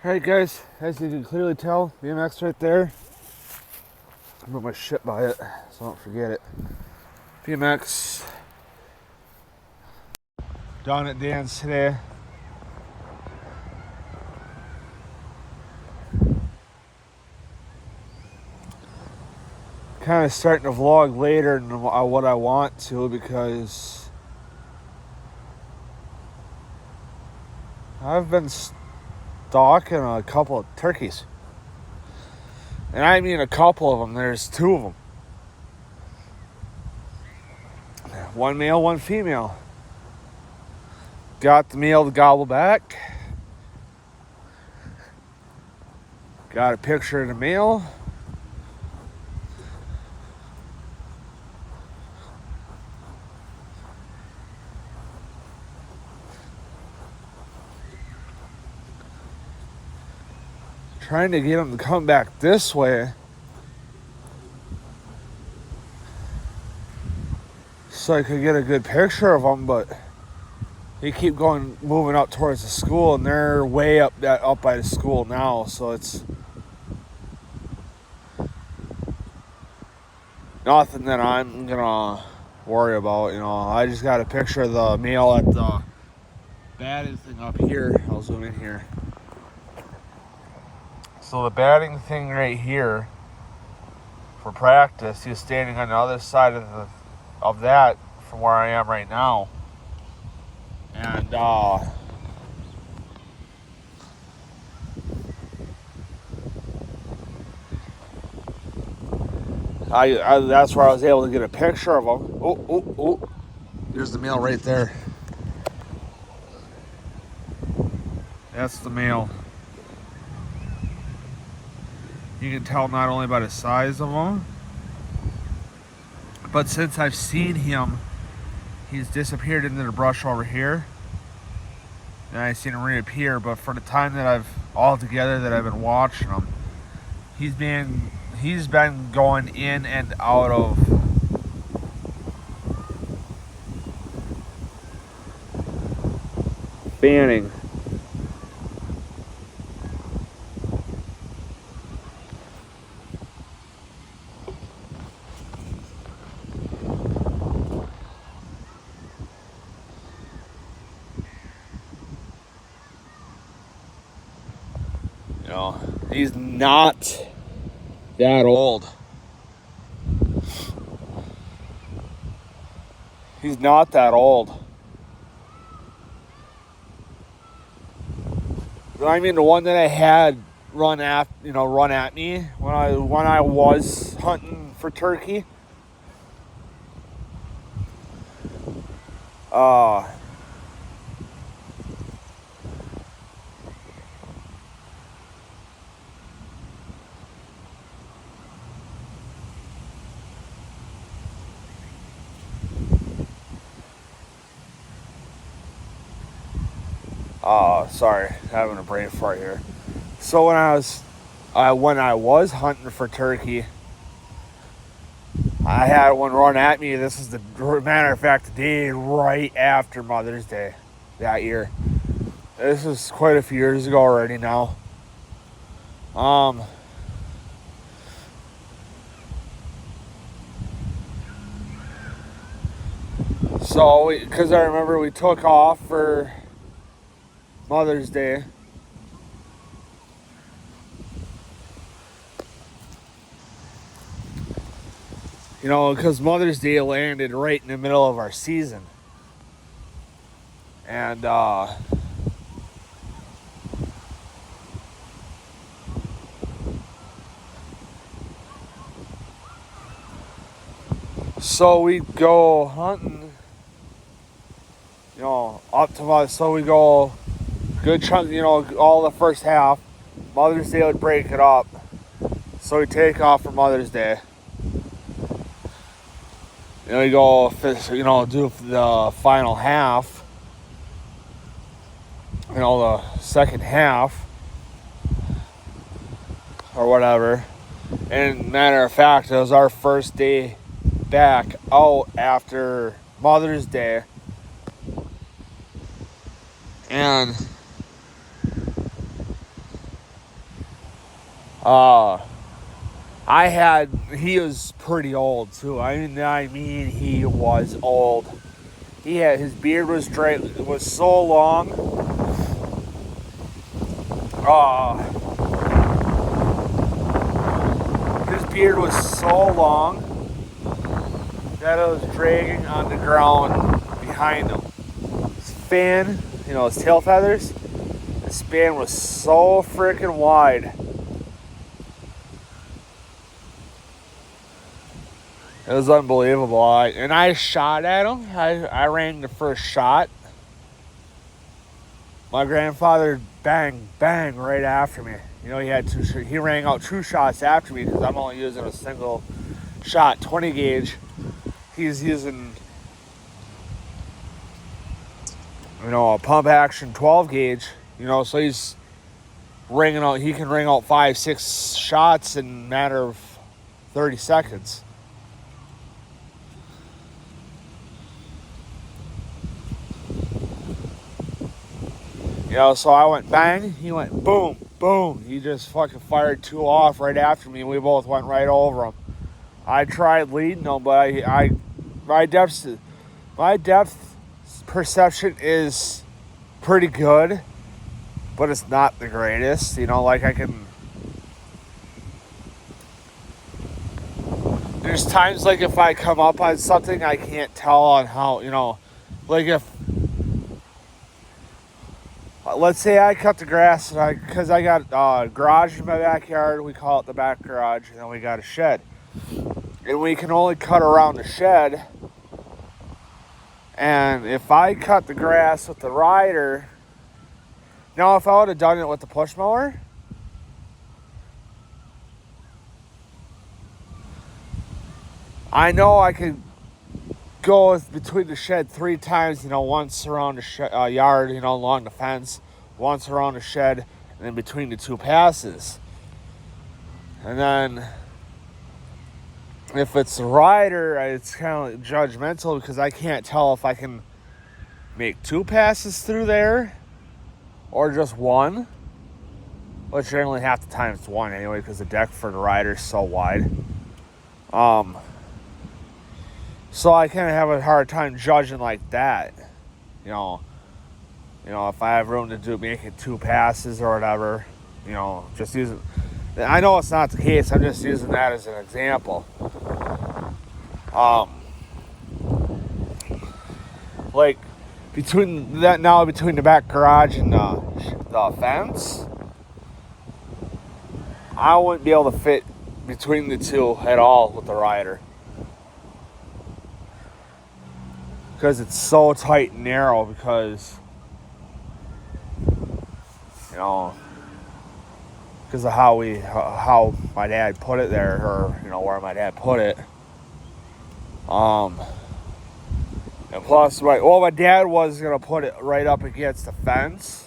Alright guys, as you can clearly tell, BMX right there. I put my shit by it, so I don't forget it. BMX. Down at Danz today. Kind of starting to vlog later than what I want to because I've been stalking a couple of turkeys. And I mean a couple of them, there's two of them. One male, one female. Got the male to gobble back. Got a picture of the male. Trying to get him to come back this way so I could get a good picture of them, but they keep moving up towards the school, and they're way up by the school now, so it's nothing that I'm gonna worry about. I just got a picture of the male at the batting thing up here. I'll zoom in here. So the batting thing right here for practice, he's standing on the other side of that from where I am right now. And I that's where I was able to get a picture of him. Oh, there's the male right there. That's the male. You can tell not only by the size of him, but since I've seen him, he's disappeared into the brush over here. And I've seen him reappear, but for the time that I've been watching him, he's been going in and out of banning. He's not that old. He's not that old. I mean, the one that I had run at me when I was hunting for turkey. Sorry, having a brain fart here. So when I was hunting for turkey, I had one run at me. This is the matter of fact, the day right after Mother's Day that year. This was quite a few years ago already now. So because I remember we took off for Mother's Day. Because Mother's Day landed right in the middle of our season. And so we go hunting, up to Mother's. So we go good chunk, all the first half. Mother's Day would break it up. So we take off for Mother's Day. We go, do the final half. The second half. Or whatever. And matter of fact, it was our first day back out after Mother's Day. And He was pretty old too. I mean, he was old. His beard was straight, was so long. His beard was so long that it was dragging on the ground behind him. His fan, his tail feathers, the span was so freaking wide. It was unbelievable. I shot at him. I rang the first shot. My grandfather bang, bang right after me. He rang out 2 shots after me because I'm only using a single shot 20 gauge. He's using, a pump action 12 gauge. So he's ringing out. He can ring out 5-6 shots in a matter of 30 seconds. So I went bang, he went boom, boom. He just fucking fired 2 off right after me, and we both went right over him. I tried leading him, but my depth perception is pretty good, but it's not the greatest. I can. There's times if I come up on something, I can't tell on how, if. Let's say I cut the grass because I got a garage in my backyard. We call it the back garage, and then we got a shed. And we can only cut around the shed. And if I cut the grass with the rider, now if I would have done it with the push mower, I know I could go between the shed 3 times, once around the yard, along the fence, once around the shed, and then between the 2 passes. And then if it's the rider, it's kind of judgmental because I can't tell if I can make 2 passes through there or just 1, which generally half the time it's 1 anyway because the deck for the rider is so wide. So I kind of have a hard time judging like that. If I have room to making 2 passes or whatever, just using. I know it's not the case. I'm just using that as an example. Between the back garage and the fence, I wouldn't be able to fit between the 2 at all with the rider. Because it's so tight and narrow because of how my dad put it there, or where my dad put it. And plus, my dad was gonna put it right up against the fence,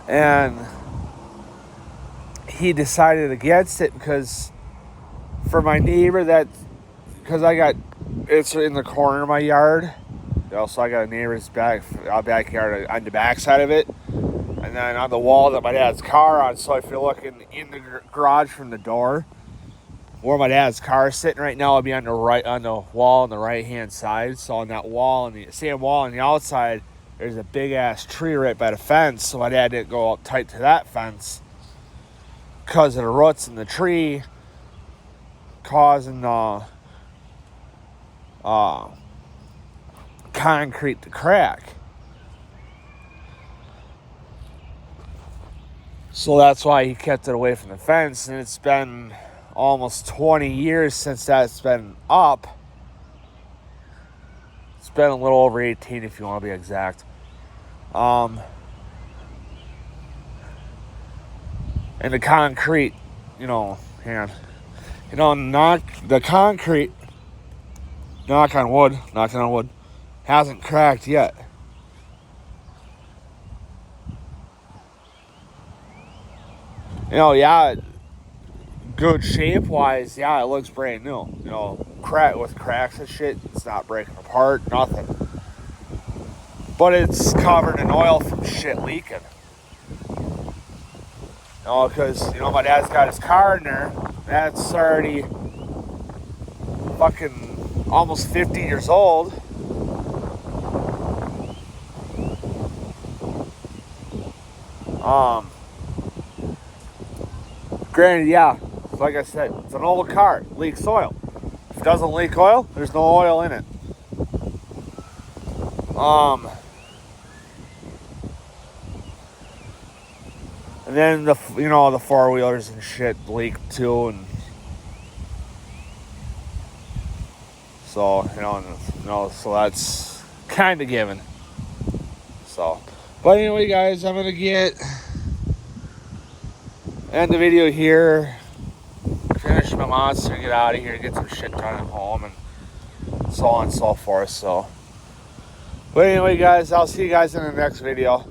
and he decided against it because for my neighbor because it's in the corner of my yard. So I got a neighbor's backyard on the back side of it. And then on the wall that my dad's car on. So if you're looking in the garage from the door, where my dad's car is sitting right now, I'll be on the wall on the right hand side. So on that wall, on the same wall on the outside, there's a big ass tree right by the fence. So my dad didn't go up tight to that fence because of the roots in the tree causing concrete to crack. So that's why he kept it away from the fence, and it's been almost 20 years since that's been up. It's been a little over 18 if you want to be exact. And the concrete, the concrete, knocking on wood, hasn't cracked yet. Good shape-wise, it looks brand new. With cracks and shit, it's not breaking apart, nothing. But it's covered in oil from shit leaking. know, because, you know, my dad's got his car in there. That's already fucking almost 50 years old. Granted, yeah, like I said, it's an old car, leaks oil. If it doesn't leak oil, there's no oil in it. And then the, you know, the four-wheelers and shit leak too, and so, you know, so that's kind of given. So, but anyway, guys, I'm gonna end the video here, finish my monster, get out of here, get some shit done at home, and so on and so forth. So, but anyway, guys, I'll see you guys in the next video.